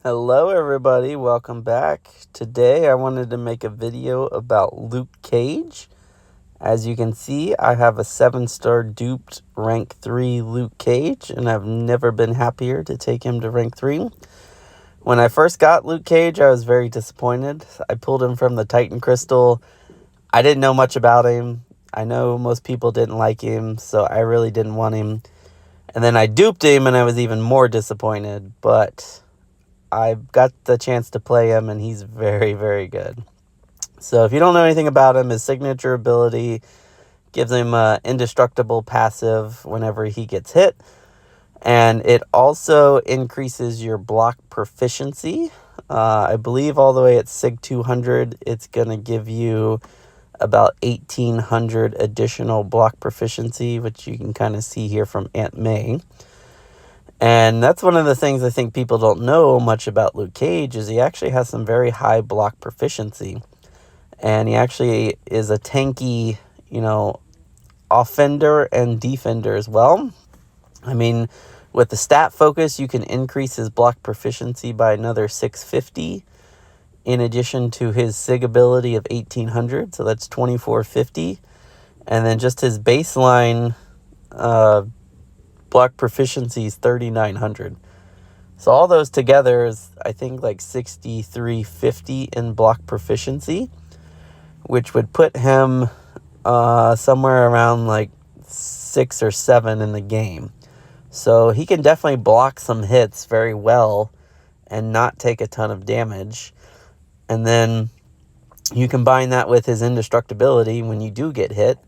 Hello everybody, welcome back. Today I wanted to make a video about Luke Cage. As you can see, I have a 7-star duped rank 3 Luke Cage, and I've never been happier to take him to rank 3. When I first got Luke Cage, I was very disappointed. I pulled him from the Titan Crystal. I didn't know much about him. I know most people didn't like him, so I really didn't want him. And then I duped him and I was even more disappointed, but I got the chance to play him, and he's very, very good. So if you don't know anything about him, his signature ability gives him an indestructible passive whenever he gets hit. And it also increases your block proficiency. I believe all the way at Sig 200, it's going to give you about 1,800 additional block proficiency, which you can kind of see here from Aunt May. And that's one of the things I think people don't know much about Luke Cage is he actually has some very high block proficiency. And he actually is a tanky, offender and defender as well. I mean, with the stat focus, you can increase his block proficiency by another 650 in addition to his SIG ability of 1,800. So that's 2,450. And then just his baseline block proficiency is 3,900. So all those together is, I think, like 6,350 in block proficiency, which would put him somewhere around like 6 or 7 in the game. So he can definitely block some hits very well and not take a ton of damage. And then you combine that with his indestructibility when you do get hit.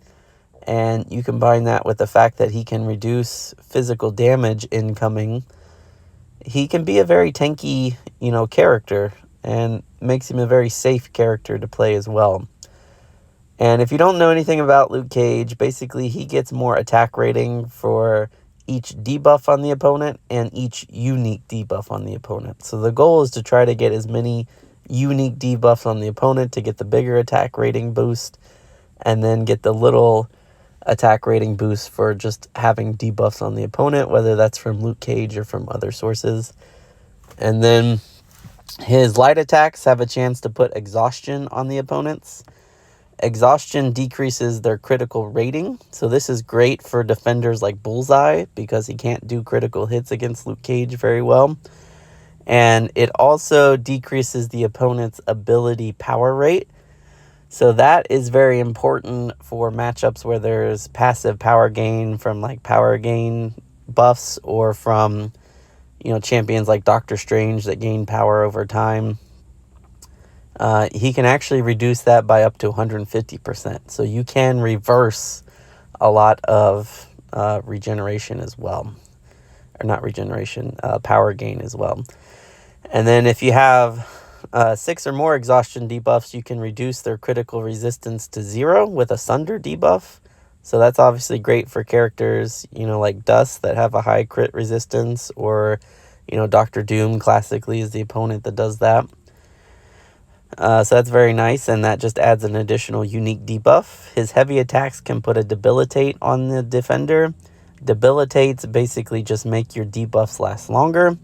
And you combine that with the fact that he can reduce physical damage incoming. He can be a very tanky, character, and makes him a very safe character to play as well. And if you don't know anything about Luke Cage, basically he gets more attack rating for each debuff on the opponent and each unique debuff on the opponent. So the goal is to try to get as many unique debuffs on the opponent to get the bigger attack rating boost, and then get the little attack rating boost for just having debuffs on the opponent, whether that's from Luke Cage or from other sources. And then his light attacks have a chance to put exhaustion on the opponents. Exhaustion decreases their critical rating, so this is great for defenders like Bullseye because he can't do critical hits against Luke Cage very well. And it also decreases the opponent's ability power rate. So that is very important for matchups where there's passive power gain from like power gain buffs, or from, champions like Doctor Strange that gain power over time. He can actually reduce that by up to 150%. So you can reverse a lot of regeneration as well. Or not regeneration, power gain as well. And then if you have 6 or more exhaustion debuffs, you can reduce their critical resistance to 0 with a Sunder debuff. So that's obviously great for characters, like Dust that have a high crit resistance, or, Doctor Doom classically is the opponent that does that. So that's very nice, and that just adds an additional unique debuff. His heavy attacks can put a debilitate on the defender. Debilitates basically just make your debuffs last longer.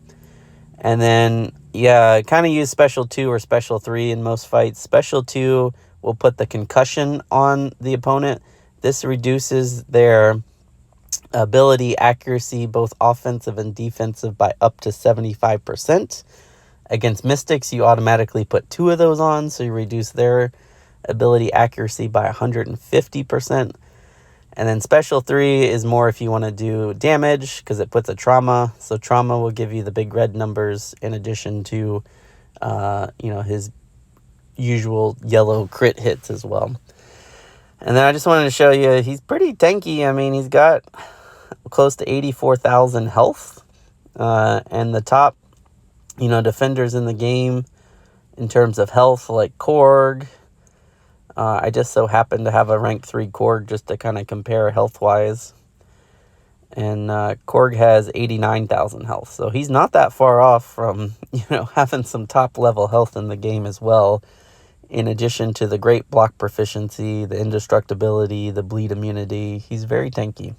And then, kind of use Special 2 or Special 3 in most fights. Special 2 will put the concussion on the opponent. This reduces their ability accuracy, both offensive and defensive, by up to 75%. Against Mystics, you automatically put 2 of those on, so you reduce their ability accuracy by 150%. And then Special 3 is more if you want to do damage, because it puts a trauma. So trauma will give you the big red numbers in addition to, his usual yellow crit hits as well. And then I just wanted to show you, he's pretty tanky. I mean, he's got close to 84,000 health. And the top, defenders in the game in terms of health, like Korg. I just so happen to have a rank 3 Korg just to kind of compare health-wise. And Korg has 89,000 health. So he's not that far off from, having some top-level health in the game as well. In addition to the great block proficiency, the indestructibility, the bleed immunity. He's very tanky.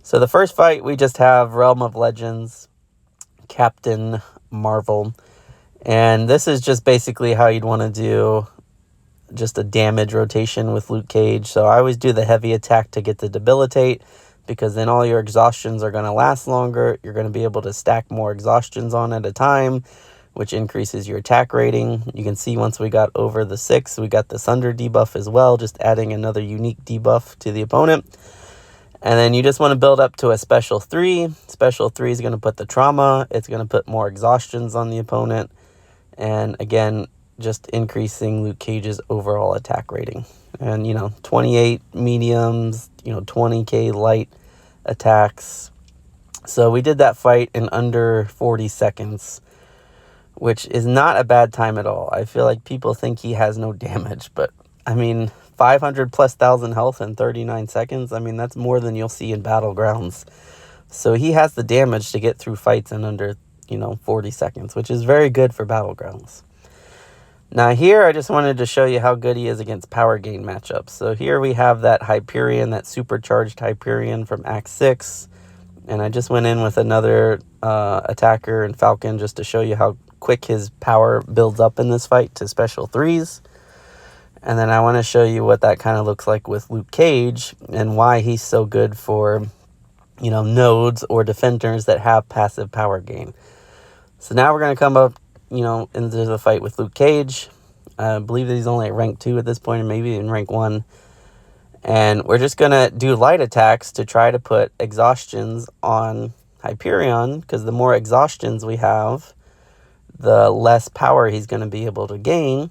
So the first fight, we just have Realm of Legends, Captain marvel. And this is just basically how you'd want to do just a damage rotation with Luke Cage. So I always do the heavy attack to get the debilitate, because then all your exhaustions are going to last longer. You're going to be able to stack more exhaustions on at a time, which increases your attack rating. You can see once we got over the 6, we got the Sunder debuff as well, just adding another unique debuff to the opponent. And then you just want to build up to a special 3. Special 3 is going to put the trauma. It's going to put more exhaustions on the opponent. And again, just increasing Luke Cage's overall attack rating. And, 28 mediums, 20k light attacks. So we did that fight in under 40 seconds, which is not a bad time at all. I feel like people think he has no damage, but 500 plus thousand health in 39 seconds. That's more than you'll see in Battlegrounds. So he has the damage to get through fights in under 40 seconds, which is very good for Battlegrounds. Now here, I just wanted to show you how good he is against power gain matchups. So here we have that Hyperion, that supercharged Hyperion from Act 6. And I just went in with another attacker and Falcon just to show you how quick his power builds up in this fight to special 3s. And then I want to show you what that kind of looks like with Luke Cage and why he's so good for, nodes or defenders that have passive power gain. So now we're going to come up, into the fight with Luke Cage. I believe that he's only at rank 2 at this point, or maybe in rank 1. And we're just going to do light attacks to try to put exhaustions on Hyperion, because the more exhaustions we have, the less power he's going to be able to gain.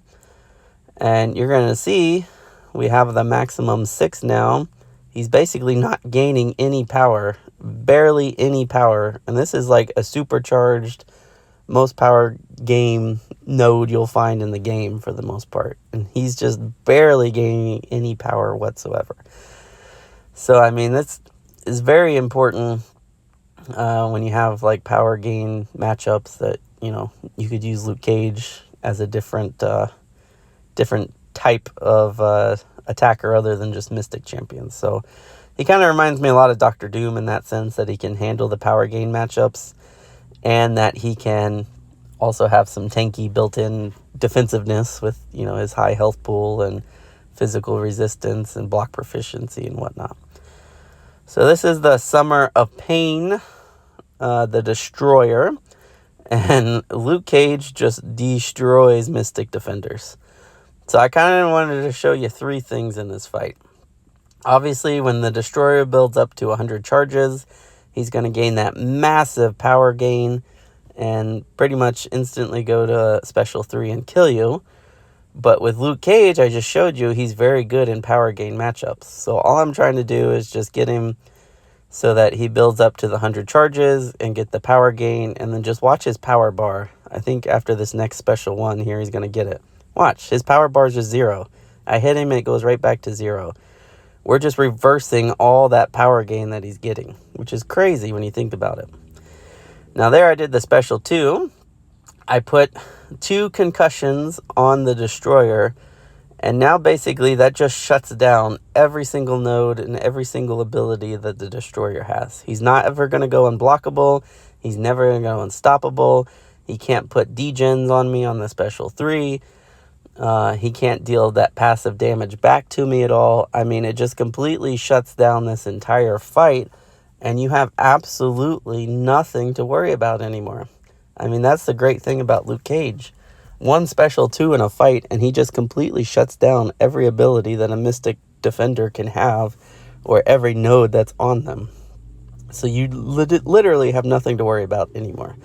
And you're going to see we have the maximum 6 now. He's basically not gaining any power, barely any power. And this is like a supercharged, most power game node you'll find in the game for the most part. And he's just barely gaining any power whatsoever. So, this is very important when you have like power gain matchups that, you could use Luke Cage as a different type of attacker other than just Mystic Champions. So he kind of reminds me a lot of Dr. Doom in that sense, that he can handle the power gain matchups and that he can also have some tanky built-in defensiveness with, his high health pool and physical resistance and block proficiency and whatnot. So this is the Summer of Pain, the Destroyer, and Luke Cage just destroys Mystic defenders. So I kind of wanted to show you 3 things in this fight. Obviously, when the Destroyer builds up to 100 charges, he's going to gain that massive power gain and pretty much instantly go to special 3 and kill you. But with Luke Cage, I just showed you, he's very good in power gain matchups. So all I'm trying to do is just get him so that he builds up to the 100 charges and get the power gain, and then just watch his power bar. I think after this next special 1 here, he's going to get it. Watch, his power bar is just 0. I hit him and it goes right back to 0. We're just reversing all that power gain that he's getting, which is crazy when you think about it. Now there I did the special 2. I put 2 concussions on the Destroyer, and now basically that just shuts down every single node and every single ability that the Destroyer has. He's not ever going to go unblockable. He's never going to go unstoppable. He can't put degens on me on the special 3. He can't deal that passive damage back to me at all. It just completely shuts down this entire fight, and you have absolutely nothing to worry about anymore. That's the great thing about Luke Cage. 1 special 2 in a fight, and he just completely shuts down every ability that a Mystic defender can have, or every node that's on them. So you literally have nothing to worry about anymore.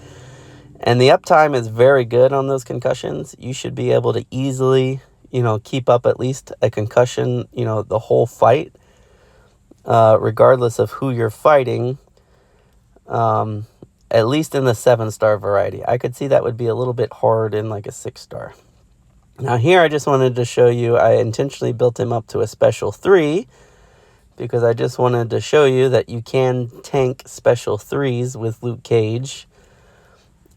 And the uptime is very good on those concussions. You should be able to easily, keep up at least a concussion, the whole fight, regardless of who you're fighting, at least in the 7-star variety. I could see that would be a little bit hard in like a 6-star. Now here I just wanted to show you, I intentionally built him up to a special 3 because I just wanted to show you that you can tank special 3s with Luke Cage,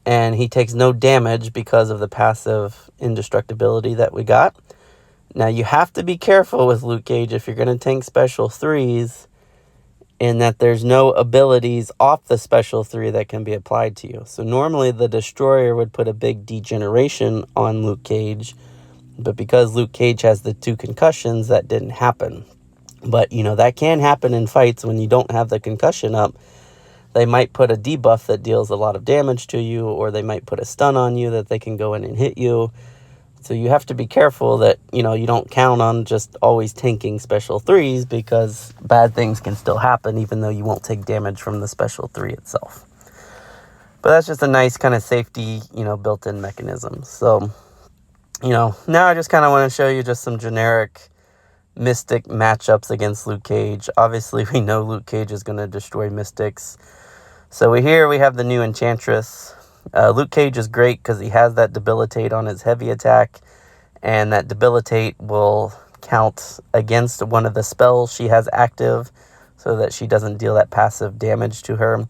and he takes no damage because of the passive indestructibility that we got. Now you have to be careful with Luke Cage if you're going to tank special 3s in that there's no abilities off the special 3 that can be applied to you. So normally the Destroyer would put a big degeneration on Luke Cage, but because Luke Cage has the 2 concussions, that didn't happen. But, that can happen in fights when you don't have the concussion up. They might put a debuff that deals a lot of damage to you, or they might put a stun on you that they can go in and hit you. So you have to be careful that, you don't count on just always tanking special 3s, because bad things can still happen even though you won't take damage from the special 3 itself. But that's just a nice kind of safety, built-in mechanism. So, now I just kind of want to show you just some generic Mystic matchups against Luke Cage. Obviously, we know Luke Cage is going to destroy Mystics. So here we have the new Enchantress. Luke Cage is great because he has that debilitate on his heavy attack, and that debilitate will count against one of the spells she has active so that she doesn't deal that passive damage to her.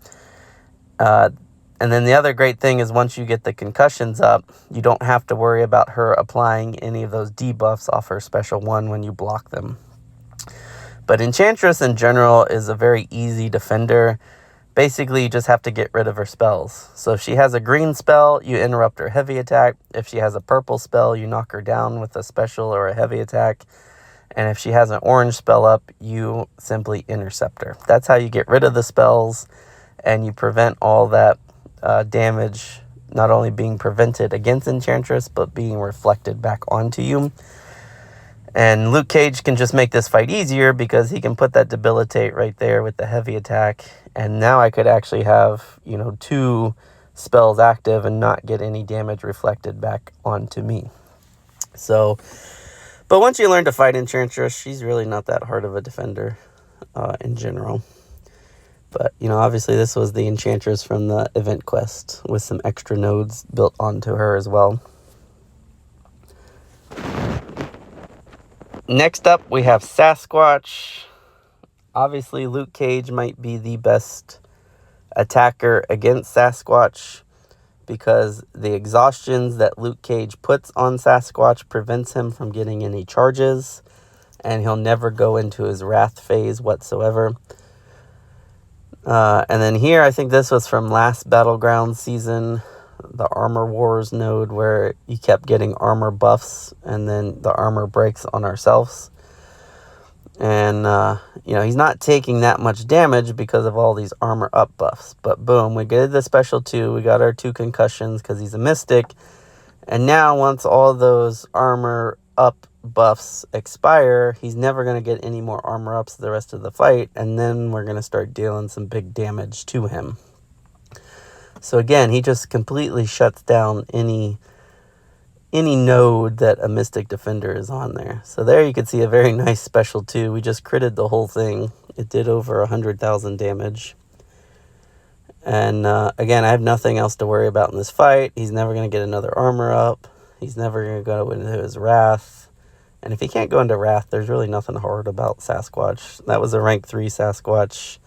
And then the other great thing is once you get the concussions up, you don't have to worry about her applying any of those debuffs off her special 1 when you block them. But Enchantress in general is a very easy defender. Basically, you just have to get rid of her spells. So if she has a green spell, you interrupt her heavy attack. If she has a purple spell, you knock her down with a special or a heavy attack. And if she has an orange spell up, you simply intercept her. That's how you get rid of the spells, and you prevent all that damage not only being prevented against Enchantress, but being reflected back onto you. And Luke Cage can just make this fight easier because he can put that debilitate right there with the heavy attack. And now I could actually have, 2 spells active and not get any damage reflected back onto me. So, but once you learn to fight Enchantress, she's really not that hard of a defender in general. But, obviously this was the Enchantress from the event quest with some extra nodes built onto her as well. Next up, we have Sasquatch. Obviously, Luke Cage might be the best attacker against Sasquatch because the exhaustions that Luke Cage puts on Sasquatch prevents him from getting any charges, and he'll never go into his wrath phase whatsoever. And then here, I think this was from last Battleground season, the Armor Wars node, where you kept getting armor buffs, and then the armor breaks on ourselves. And, he's not taking that much damage because of all these armor up buffs. But boom, we did the special 2, we got our 2 concussions because he's a mystic. And now, once all those armor up buffs expire, he's never going to get any more armor ups the rest of the fight, and then we're going to start dealing some big damage to him. So again, he just completely shuts down any node that a Mystic Defender is on there. So there you can see a very nice special 2. We just critted the whole thing. It did over 100,000 damage. And again, I have nothing else to worry about in this fight. He's never going to get another armor up. He's never going to go into his wrath. And if he can't go into wrath, there's really nothing hard about Sasquatch. That was a rank 3 Sasquatch.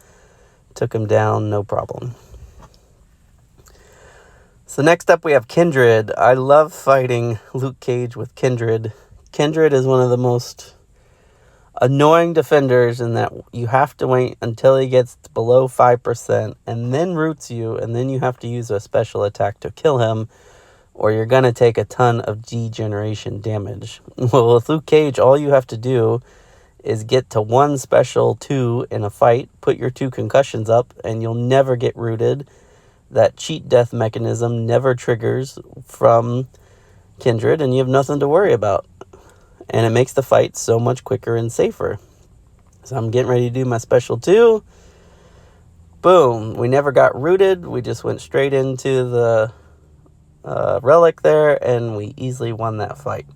Took him down, no problem. So next up we have Kindred. I love fighting Luke Cage with Kindred. Kindred is one of the most annoying defenders in that you have to wait until he gets below 5% and then roots you, and then you have to use a special attack to kill him, or you're going to take a ton of degeneration damage. Well, with Luke Cage, all you have to do is get to 1 special 2 in a fight, put your 2 concussions up, and you'll never get rooted. That cheat death mechanism never triggers from Kindred, and you have nothing to worry about. And it makes the fight so much quicker and safer. So I'm getting ready to do my special 2. Boom. We never got rooted. We just went straight into the relic there, and we easily won that fight.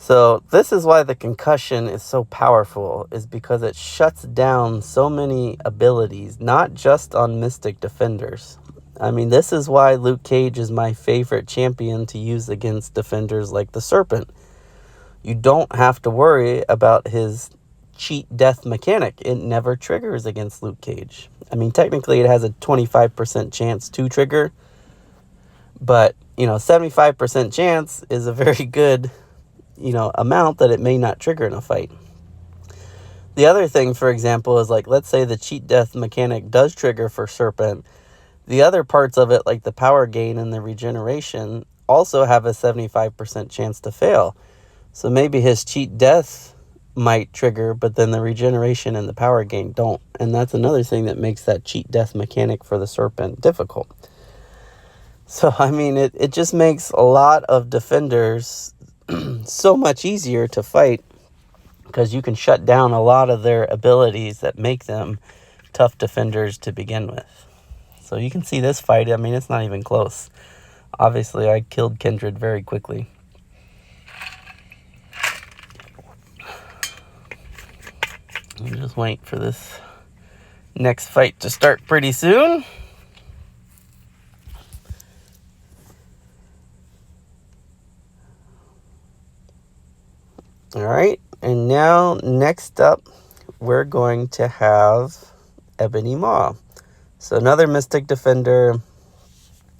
So this is why the concussion is so powerful, is because it shuts down so many abilities, not just on Mystic Defenders. I mean, this is why Luke Cage is my favorite champion to use against defenders like the Serpent. You don't have to worry about his cheat death mechanic. It never triggers against Luke Cage. I mean, technically it has a 25% chance to trigger, but, 75% chance is a very good amount that it may not trigger in a fight. The other thing, for example, is like, let's say the cheat death mechanic does trigger for Serpent. The other parts of it, like the power gain and the regeneration, also have a 75% chance to fail. So maybe his cheat death might trigger, but then the regeneration and the power gain don't. And that's another thing that makes that cheat death mechanic for the Serpent difficult. So, I mean, it just makes a lot of defenders so much easier to fight, because you can shut down a lot of their abilities that make them tough defenders to begin with. So you can see this fight, I mean, it's not even close. Obviously, I killed Kindred very quickly. I'll just wait for this next fight to start pretty soon. All right, and now next up, we're going to have Ebony Maw. So another Mystic Defender.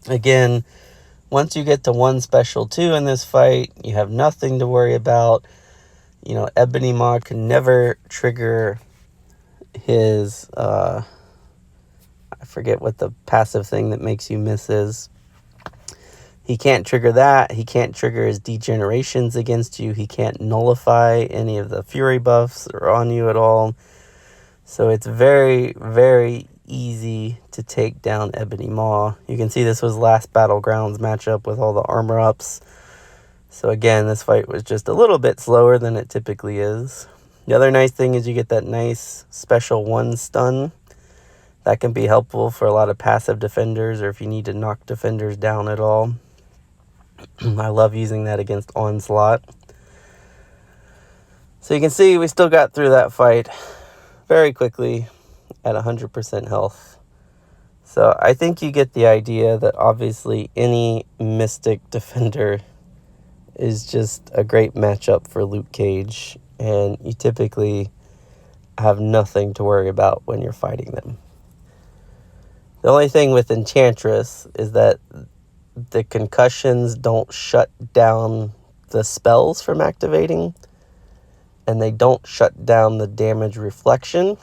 Again, once you get to 1 special 2 in this fight, you have nothing to worry about. You know, Ebony Maw can never trigger his, I forget what the passive thing that makes you miss is. He can't trigger that. He can't trigger his degenerations against you. He can't nullify any of the fury buffs that are on you at all. So it's very, very easy to take down Ebony Maw. You can see this was last Battlegrounds matchup with all the armor ups. So again, this fight was just a little bit slower than it typically is. The other nice thing is you get that nice special 1 stun. That can be helpful for a lot of passive defenders, or if you need to knock defenders down at all. I love using that against Onslaught. So you can see we still got through that fight very quickly at 100% health. So I think you get the idea that obviously any Mystic Defender is just a great matchup for Luke Cage, and you typically have nothing to worry about when you're fighting them. The only thing with Enchantress is that the concussions don't shut down the spells from activating, and they don't shut down the damage reflection.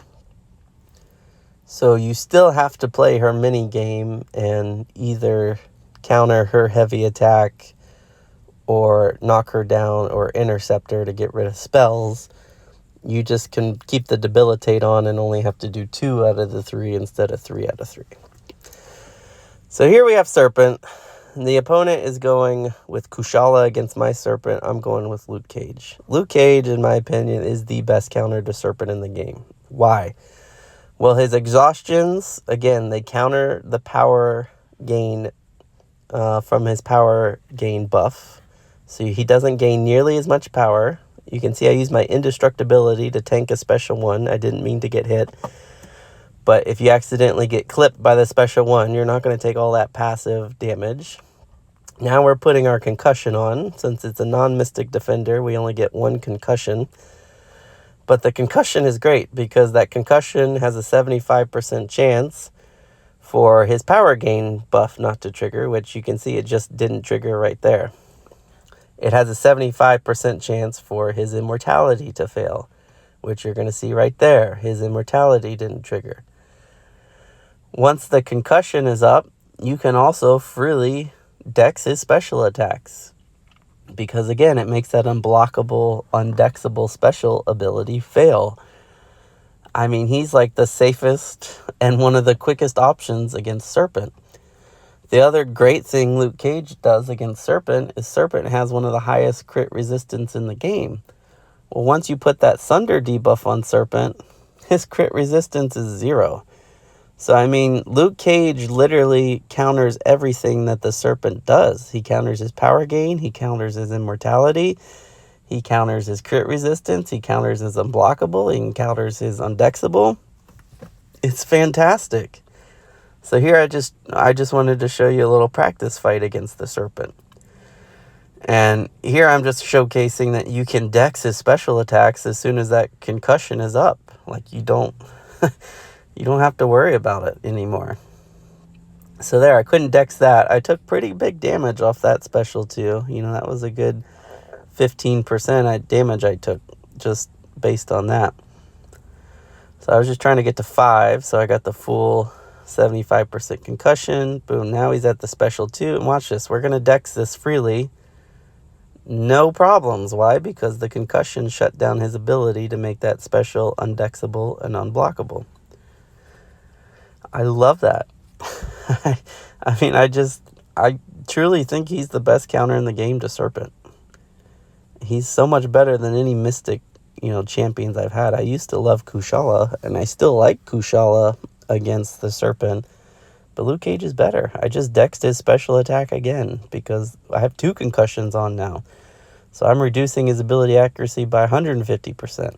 So you still have to play her mini game and either counter her heavy attack or knock her down or intercept her to get rid of spells. You just can keep the debilitate on and only have to do 2 out of the 3 instead of 3 out of 3. So here we have Serpent. The opponent is going with Kushala against my Serpent. I'm going with Luke Cage. Luke Cage, in my opinion, is the best counter to Serpent in the game. Why? Well, his exhaustions, again, they counter the power gain from his power gain buff. So he doesn't gain nearly as much power. You can see I use my indestructibility to tank a special 1. I didn't mean to get hit. But if you accidentally get clipped by the special 1, you're not going to take all that passive damage. Now we're putting our concussion on. Since it's a non-Mystic Defender, we only get 1 concussion. But the concussion is great because that concussion has a 75% chance for his power gain buff not to trigger, which you can see it just didn't trigger right there. It has a 75% chance for his immortality to fail, which you're going to see right there. His immortality didn't trigger. Once the concussion is up, you can also freely dex his special attacks. Because again, it makes that unblockable, undexable special ability fail. I mean, he's like the safest and one of the quickest options against Serpent. The other great thing Luke Cage does against Serpent is Serpent has one of the highest crit resistance in the game. Well, once you put that Sunder debuff on Serpent, his crit resistance is 0. So, I mean, Luke Cage literally counters everything that the Serpent does. He counters his power gain. He counters his immortality. He counters his crit resistance. He counters his unblockable. He counters his undexable. It's fantastic. So here I just wanted to show you a little practice fight against the Serpent. And here I'm just showcasing that you can dex his special attacks as soon as that concussion is up. Like, you don't you don't have to worry about it anymore. So there, I couldn't dex that. I took pretty big damage off that special too. You know, that was a good 15% damage I took just based on that. So I was just trying to get to 5, so I got the full 75% concussion. Boom, now he's at the special 2. And watch this, we're going to dex this freely. No problems. Why? Because the concussion shut down his ability to make that special undexable and unblockable. I love that. I mean, I truly think he's the best counter in the game to Serpent. He's so much better than any Mystic, champions I've had. I used to love Kushala, and I still like Kushala against the Serpent. But Luke Cage is better. I just dexed his special attack again because I have 2 concussions on now. So I'm reducing his ability accuracy by 150%.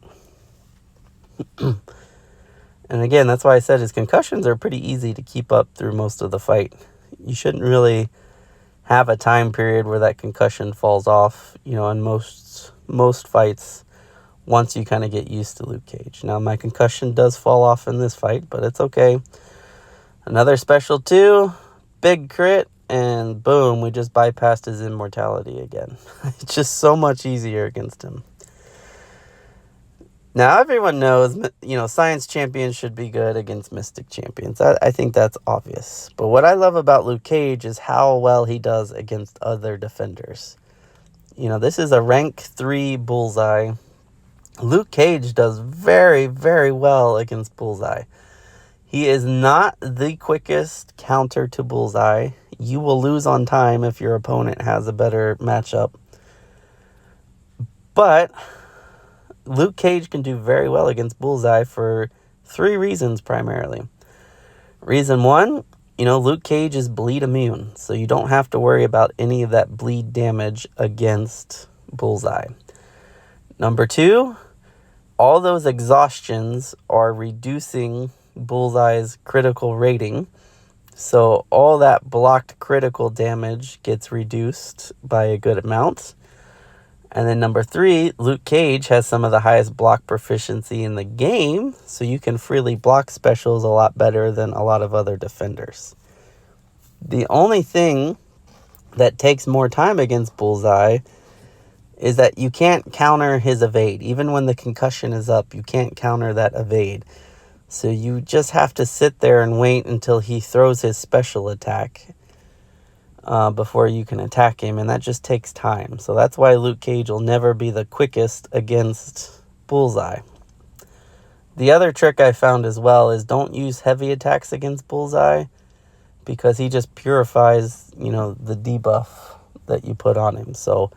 And again, that's why I said his concussions are pretty easy to keep up through most of the fight. You shouldn't really have a time period where that concussion falls off, in most fights once you kind of get used to Luke Cage. Now, my concussion does fall off in this fight, but it's okay. Another special 2, big crit, and boom, we just bypassed his immortality again. It's just so much easier against him. Now, everyone knows, Science Champions should be good against Mystic Champions. I think that's obvious. But what I love about Luke Cage is how well he does against other defenders. This is a rank 3 Bullseye. Luke Cage does very, very well against Bullseye. He is not the quickest counter to Bullseye. You will lose on time if your opponent has a better matchup. But Luke Cage can do very well against Bullseye for 3 reasons primarily. Reason 1, Luke Cage is bleed immune, so you don't have to worry about any of that bleed damage against Bullseye. Number 2, all those exhaustions are reducing Bullseye's critical rating. So all that blocked critical damage gets reduced by a good amount. And then number 3, Luke Cage has some of the highest block proficiency in the game, so you can freely block specials a lot better than a lot of other defenders. The only thing that takes more time against Bullseye is that you can't counter his evade. Even when the concussion is up, you can't counter that evade. So you just have to sit there and wait until he throws his special attack before you can attack him, and that just takes time. So that's why Luke Cage will never be the quickest against Bullseye. The other trick I found as well is don't use heavy attacks against Bullseye because he just purifies, the debuff that you put on him. So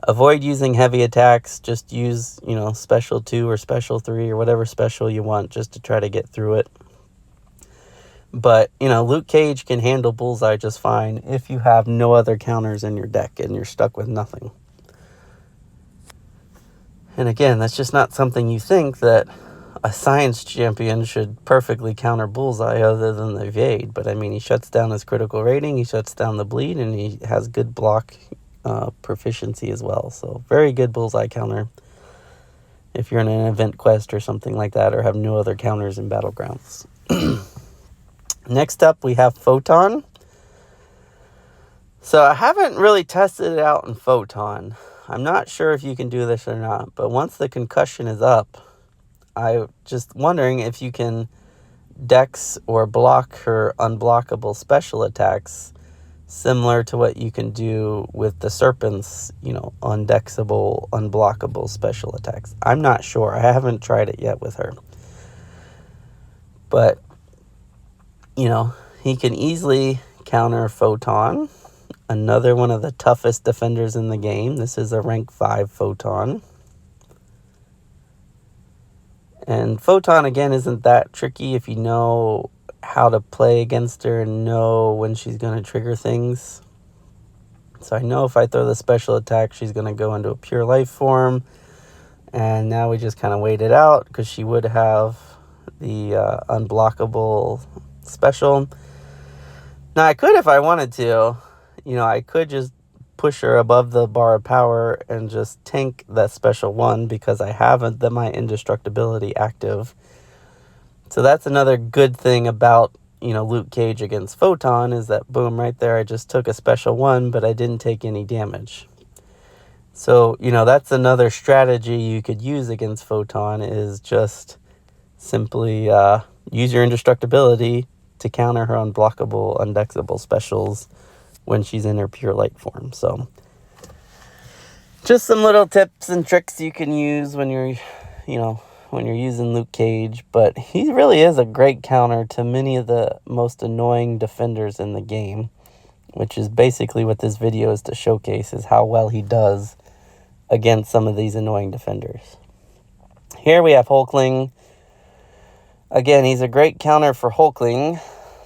avoid using heavy attacks. Just use, special 2 or special 3 or whatever special you want just to try to get through it. But, Luke Cage can handle Bullseye just fine if you have no other counters in your deck and you're stuck with nothing. And again, that's just not something you think that a Science Champion should perfectly counter Bullseye other than the evade. But, he shuts down his critical rating, he shuts down the bleed, and he has good block proficiency as well. So, very good Bullseye counter if you're in an event quest or something like that or have no other counters in Battlegrounds. Next up, we have Photon. So I haven't really tested it out in Photon. I'm not sure if you can do this or not, but once the concussion is up, I'm just wondering if you can dex or block her unblockable special attacks similar to what you can do with the Serpent's, undexable, unblockable special attacks. I'm not sure. I haven't tried it yet with her. But he can easily counter Photon, another one of the toughest defenders in the game. This is a rank 5 Photon. And Photon, again, isn't that tricky if you know how to play against her and know when she's going to trigger things. So I know if I throw the special attack, she's going to go into a pure life form. And now we just kind of wait it out because she would have the unblockable special. Now, I could if I wanted to. I could just push her above the bar of power and just tank that special 1 because I have my indestructibility active. So that's another good thing about, Luke Cage against Photon is that, boom, right there, I just took a special 1, but I didn't take any damage. So, that's another strategy you could use against Photon is just simply use your indestructibility to counter her unblockable, undexable specials when she's in her pure light form. So just some little tips and tricks you can use when you're using Luke Cage. But he really is a great counter to many of the most annoying defenders in the game, which is basically what this video is to showcase, is how well he does against some of these annoying defenders. Here we have Hulkling. Again, he's a great counter for Hulkling.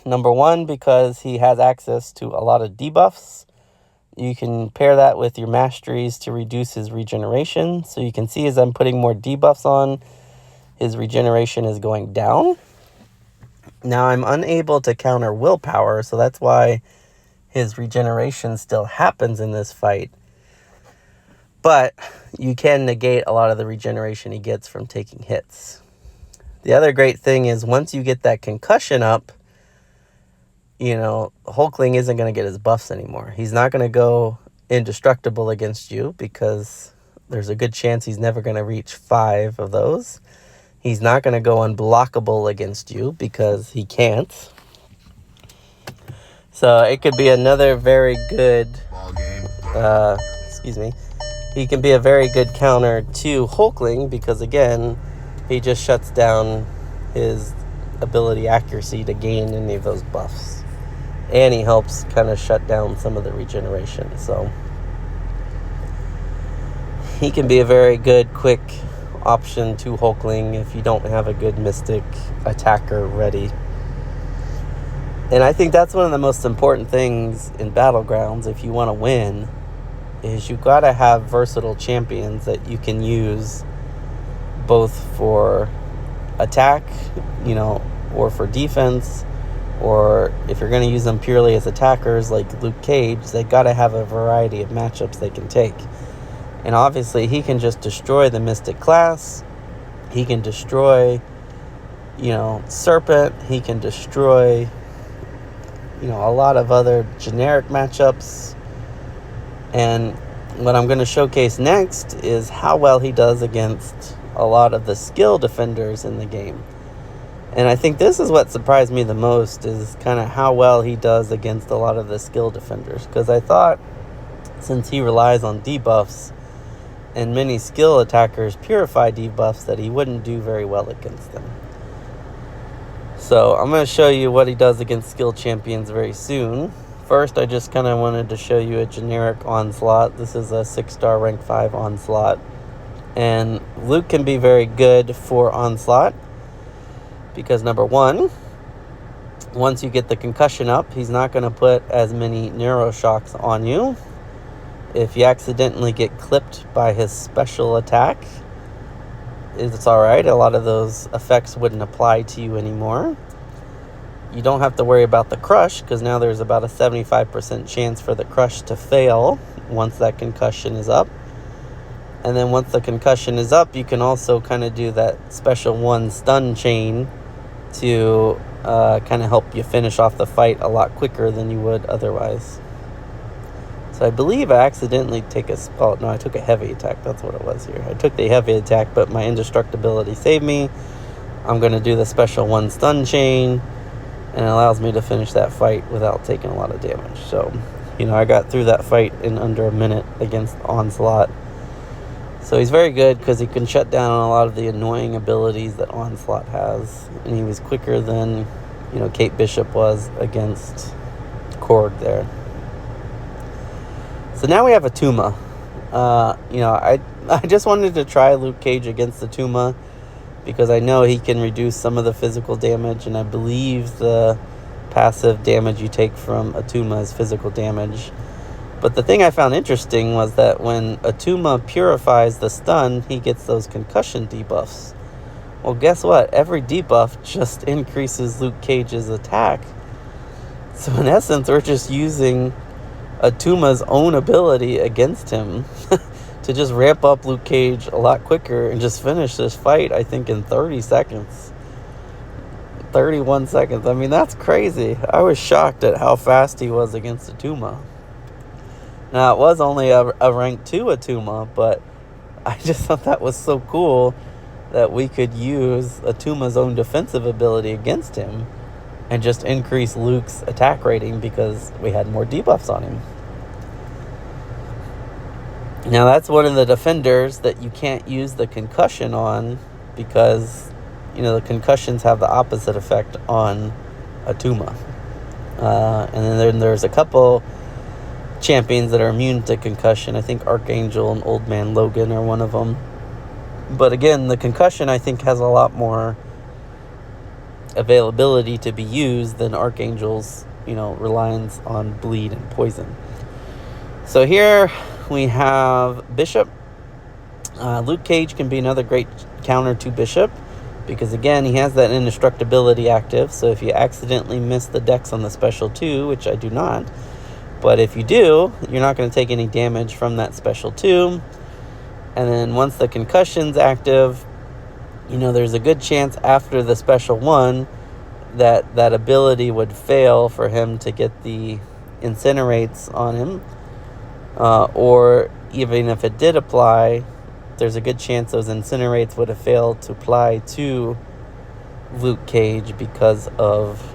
Number one, because he has access to a lot of debuffs. You can pair that with your masteries to reduce his regeneration. So you can see as I'm putting more debuffs on, his regeneration is going down. Now I'm unable to counter willpower, so that's why his regeneration still happens in this fight. But you can negate a lot of the regeneration he gets from taking hits. The other great thing is once you get that concussion up, Hulkling isn't going to get his buffs anymore. He's not going to go indestructible against you because there's a good chance he's never going to reach 5 of those. He's not going to go unblockable against you because he can't. So it could be another very good, he can be a very good counter to Hulkling because, again, he just shuts down his ability accuracy to gain any of those buffs. And he helps kind of shut down some of the regeneration. So he can be a very good, quick option to Hulkling if you don't have a good Mystic attacker ready. And I think that's one of the most important things in Battlegrounds if you want to win, is you got to have versatile champions that you can use both for attack, or for defense, or if you're going to use them purely as attackers like Luke Cage, they got to have a variety of matchups they can take. And obviously he can just destroy the Mystic class. He can destroy, Serpent. He can destroy, a lot of other generic matchups. And what I'm going to showcase next is how well he does against a lot of the skill defenders in the game. And I think this is what surprised me the most, is kind of how well he does against a lot of the skill defenders. Because I thought, since he relies on debuffs, and many skill attackers purify debuffs, that he wouldn't do very well against them. So I'm going to show you what he does against skill champions very soon. First, I just kind of wanted to show you a generic Onslaught. This is a 6-star rank 5 Onslaught. And Luke can be very good for Onslaught. Because number one, once you get the concussion up, he's not going to put as many neuroshocks on you. If you accidentally get clipped by his special attack, it's alright. A lot of those effects wouldn't apply to you anymore. You don't have to worry about the crush, because now there's about a 75% chance for the crush to fail once that concussion is up. And then once the concussion is up, you can also kind of do that special 1 stun chain to kind of help you finish off the fight a lot quicker than you would otherwise. So I believe I accidentally I took a heavy attack. That's what it was here. I took the heavy attack, but my indestructibility saved me. I'm going to do the special 1 stun chain, and it allows me to finish that fight without taking a lot of damage. So, I got through that fight in under a minute against Onslaught. So he's very good because he can shut down a lot of the annoying abilities that Onslaught has. And he was quicker than, Kate Bishop was against Korg there. So now we have a Tuma. I just wanted to try Luke Cage against the Tuma because I know he can reduce some of the physical damage. And I believe the passive damage you take from a Tuma is physical damage. But the thing I found interesting was that when Atuma purifies the stun, he gets those concussion debuffs. Well, guess what? Every debuff just increases Luke Cage's attack. So in essence, we're just using Atuma's own ability against him to just ramp up Luke Cage a lot quicker and just finish this fight, I think, in 30 seconds. 31 seconds. I mean, that's crazy. I was shocked at how fast he was against Atuma. Now, it was only a rank 2 Atuma, but I just thought that was so cool that we could use Atuma's own defensive ability against him and just increase Luke's attack rating because we had more debuffs on him. Now, that's one of the defenders that you can't use the concussion on because, the concussions have the opposite effect on Atuma. And then there's a couple champions that are immune to concussion. I think Archangel and Old Man Logan are one of them. But again, the concussion, I think, has a lot more availability to be used than Archangel's, reliance on bleed and poison. So here we have Bishop. Luke Cage can be another great counter to Bishop because, again, he has that indestructibility active. So if you accidentally miss the dex on the special 2, which I do not, but if you do, you're not going to take any damage from that special 2. And then once the concussion's active, there's a good chance after the special 1 that ability would fail for him to get the incinerates on him. Or even if it did apply, there's a good chance those incinerates would have failed to apply to Luke Cage because of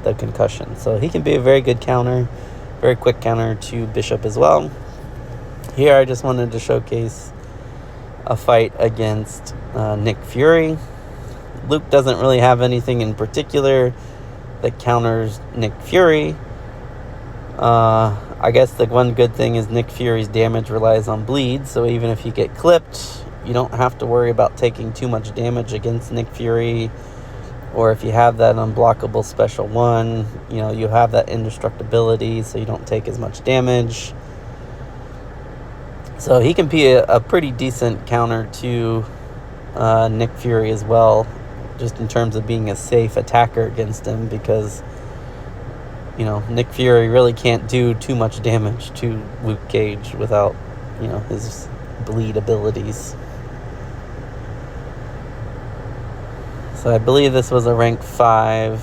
the concussion. So he can be a very good counter, very quick counter to Bishop as well. Here I just wanted to showcase a fight against Nick Fury. Luke doesn't really have anything in particular that counters Nick Fury. I guess the one good thing is Nick Fury's damage relies on bleed, so even if you get clipped, you don't have to worry about taking too much damage against Nick Fury. Or if you have that unblockable special 1, you have that indestructibility, so you don't take as much damage. So he can be a pretty decent counter to Nick Fury as well, just in terms of being a safe attacker against him because, Nick Fury really can't do too much damage to Luke Cage without, his bleed abilities. So I believe this was a rank 5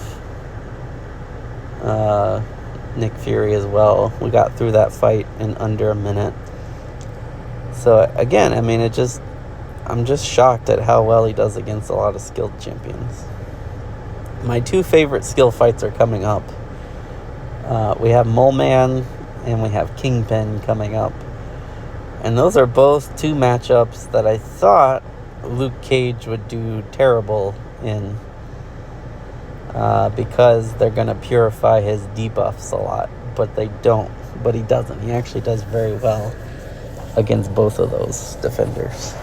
Nick Fury as well. We got through that fight in under a minute. So again, I'm just shocked at how well he does against a lot of skilled champions. My 2 favorite skill fights are coming up. We have Mole Man and we have Kingpin coming up. And those are both 2 matchups that I thought Luke Cage would do terrible in because they're going to purify his debuffs a lot. But they don't. But he doesn't. He actually does very well against both of those defenders.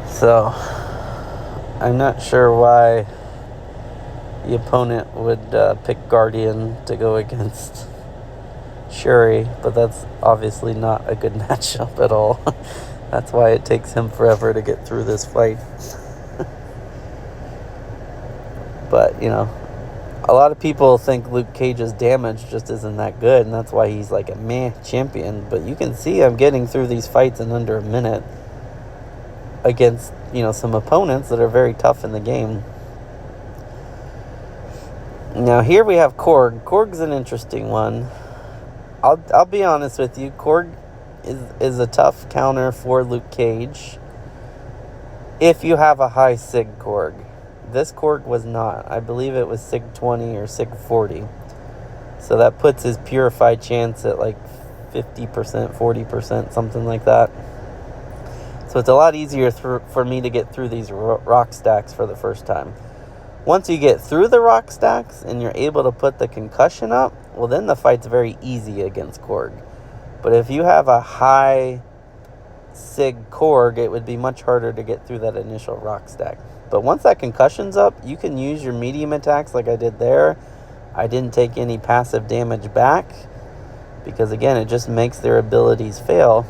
So I'm not sure why the opponent would pick Guardian to go against Shuri, but that's obviously not a good matchup at all. That's why it takes him forever to get through this fight. But, a lot of people think Luke Cage's damage just isn't that good, and that's why he's like a meh champion. But you can see I'm getting through these fights in under a minute against, some opponents that are very tough in the game. Now here we have Korg. Korg's an interesting one. I'll be honest with you. Korg is a tough counter for Luke Cage if you have a high Sig Korg. This Korg was not. I believe it was Sig 20 or Sig 40. So that puts his purified chance at like 50%, 40%, something like that. So it's a lot easier for me to get through these rock stacks for the first time. Once you get through the rock stacks and you're able to put the concussion up, well, then the fight's very easy against Korg. But if you have a high Sig Korg, it would be much harder to get through that initial rock stack. But once that concussion's up, you can use your medium attacks like I did there. I didn't take any passive damage back because, again, it just makes their abilities fail.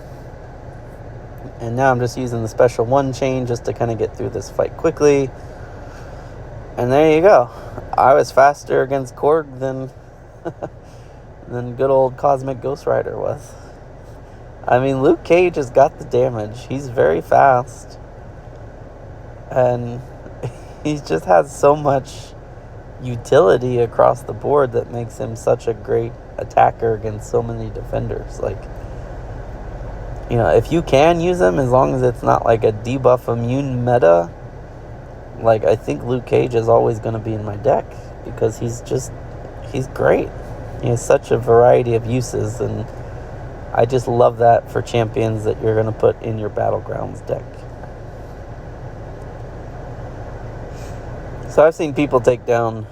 And now I'm just using the special 1 chain just to kind of get through this fight quickly. And there you go. I was faster against Korg than good old Cosmic Ghost Rider was. Luke Cage has got the damage. He's very fast. And he just has so much utility across the board that makes him such a great attacker against so many defenders. if you can use him, as long as it's not like a debuff immune meta, like, I think Luke Cage is always going to be in my deck, because he's great. He has such a variety of uses, and I just love that for champions that you're going to put in your Battlegrounds deck. So I've seen people take down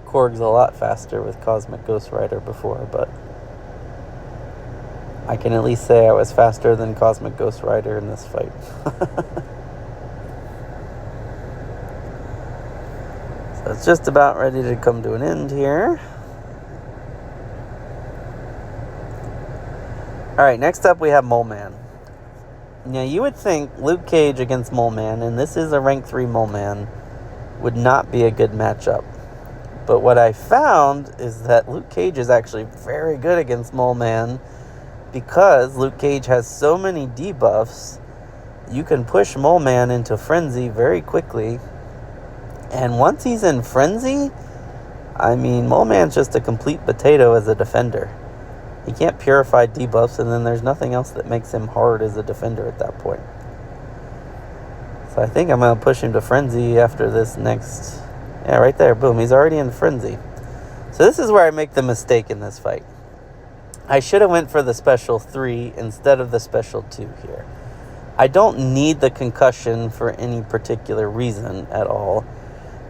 Korgs a lot faster with Cosmic Ghost Rider before, but I can at least say I was faster than Cosmic Ghost Rider in this fight. So it's just about ready to come to an end here. Alright, next up we have Mole Man. Now, you would think Luke Cage against Mole Man, and this is a rank 3 Mole Man, would not be a good matchup. But what I found is that Luke Cage is actually very good against Mole Man, because Luke Cage has so many debuffs. You can push Mole Man into Frenzy very quickly. And once he's in Frenzy, I mean, Mole Man's just a complete potato as a defender. He can't purify debuffs, and then there's nothing else that makes him hard as a defender at that point. So I think I'm going to push him to Frenzy after this next... Yeah, right there. Boom. He's already in Frenzy. So this is where I make the mistake in this fight. I should have went for the special 3 instead of the special 2 here. I don't need the concussion for any particular reason at all.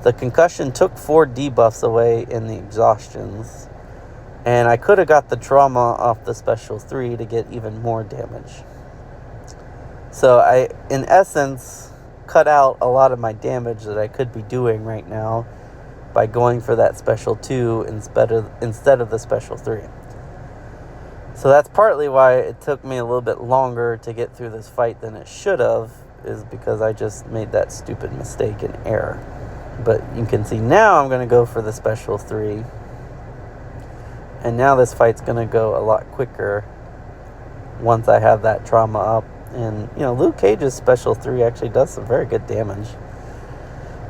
The concussion took 4 debuffs away in the exhaustions, and I could have got the trauma off the special 3 to get even more damage. So I, in essence, cut out a lot of my damage that I could be doing right now by going for that special 2 instead of the special 3. So that's partly why it took me a little bit longer to get through this fight than it should have, is because I just made that stupid mistake and error. But you can see now I'm going to go for the special 3. And now this fight's going to go a lot quicker once I have that trauma up. And, Luke Cage's special 3 actually does some very good damage.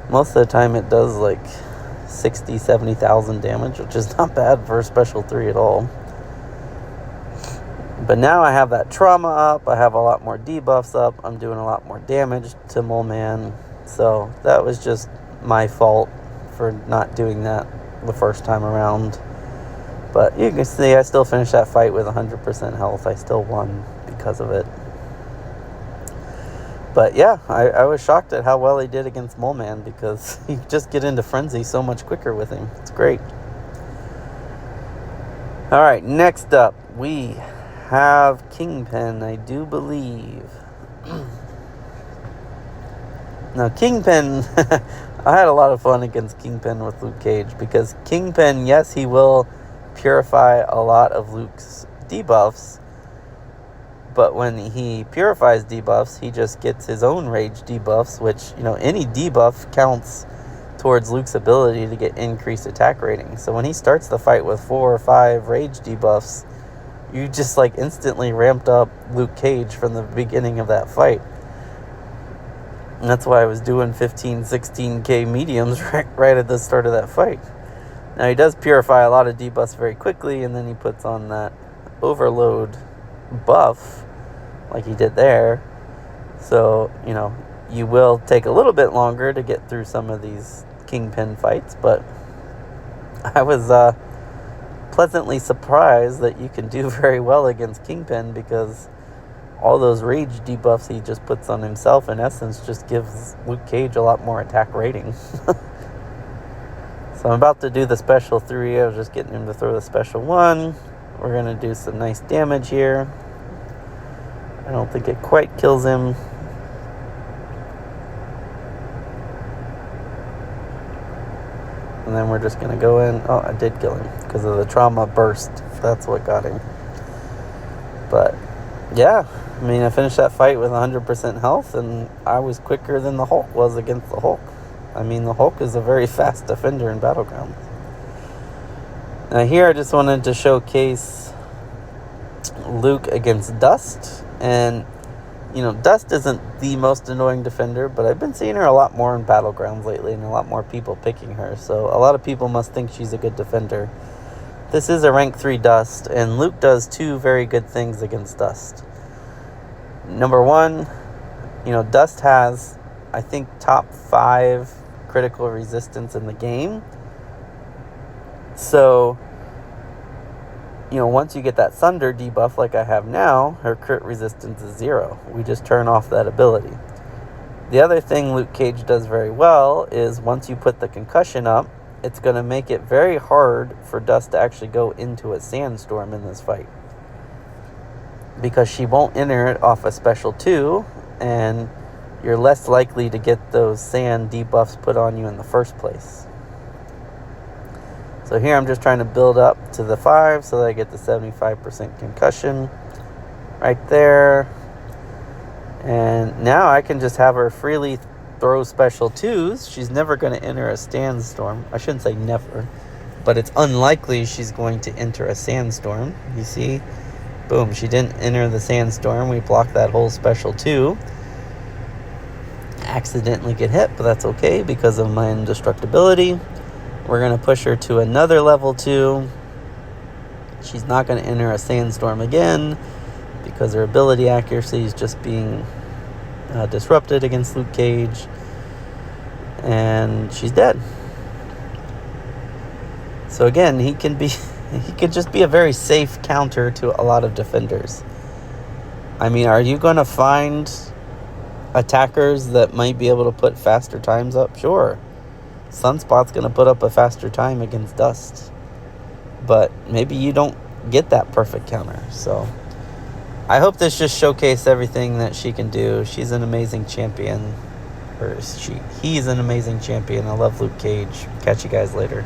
Most of the time it does like 60,000, 70,000 damage, which is not bad for a special 3 at all. But now I have that trauma up, I have a lot more debuffs up, I'm doing a lot more damage to Mole Man. So that was just my fault for not doing that the first time around. But you can see I still finished that fight with 100% health. I still won because of it. But yeah, I was shocked at how well he did against Mole Man, because you just get into Frenzy so much quicker with him. It's great. Alright, next up we have Kingpin, I do believe. Now, Kingpin, I had a lot of fun against Kingpin with Luke Cage, because Kingpin, yes, he will purify a lot of Luke's debuffs, but when he purifies debuffs, he just gets his own rage debuffs, which, any debuff counts towards Luke's ability to get increased attack rating. So when he starts the fight with 4 or 5 rage debuffs, you just instantly ramped up Luke Cage from the beginning of that fight. And that's why I was doing 15, 16k mediums right at the start of that fight. Now, he does purify a lot of debuffs very quickly, and then he puts on that overload buff like he did there. So, you will take a little bit longer to get through some of these Kingpin fights, but I was pleasantly surprised that you can do very well against Kingpin, because all those rage debuffs he just puts on himself, in essence, just gives Luke Cage a lot more attack rating. So I'm about to do the special 3. I was just getting him to throw the special 1. We're going to do some nice damage here. I don't think it quite kills him. And then we're just going to go in. Oh, I did kill him because of the trauma burst. That's what got him. But, yeah. I finished that fight with 100% health, and I was quicker than the Hulk was against the Hulk. The Hulk is a very fast defender in Battlegrounds. Now here I just wanted to showcase Luke against Dust. And, Dust isn't the most annoying defender, but I've been seeing her a lot more in Battlegrounds lately, and a lot more people picking her. So a lot of people must think she's a good defender. This is a rank 3 Dust, and Luke does 2 very good things against Dust. Number one, Dust has, I think, top 5 critical resistance in the game. So, once you get that Thunder debuff like I have now, her crit resistance is 0. We just turn off that ability. The other thing Luke Cage does very well is once you put the concussion up, it's going to make it very hard for Dust to actually go into a Sandstorm in this fight, because she won't enter it off a special 2, and you're less likely to get those sand debuffs put on you in the first place. So here I'm just trying to build up to the 5 so that I get the 75% concussion right there. And now I can just have her freely throw special 2s. She's never going to enter a Sandstorm. I shouldn't say never, but it's unlikely she's going to enter a Sandstorm. You see? Boom, she didn't enter the Sandstorm. We blocked that whole special 2. Accidentally get hit, but that's okay because of my indestructibility. We're going to push her to another level 2. She's not going to enter a Sandstorm again because her ability accuracy is just being disrupted against Luke Cage. And she's dead. So again, he could just be a very safe counter to a lot of defenders. I mean, are you going to find attackers that might be able to put faster times up? Sure. Sunspot's going to put up a faster time against Dust. But maybe you don't get that perfect counter. So I hope this just showcased everything that she can do. She's an amazing champion. He's an amazing champion. I love Luke Cage. Catch you guys later.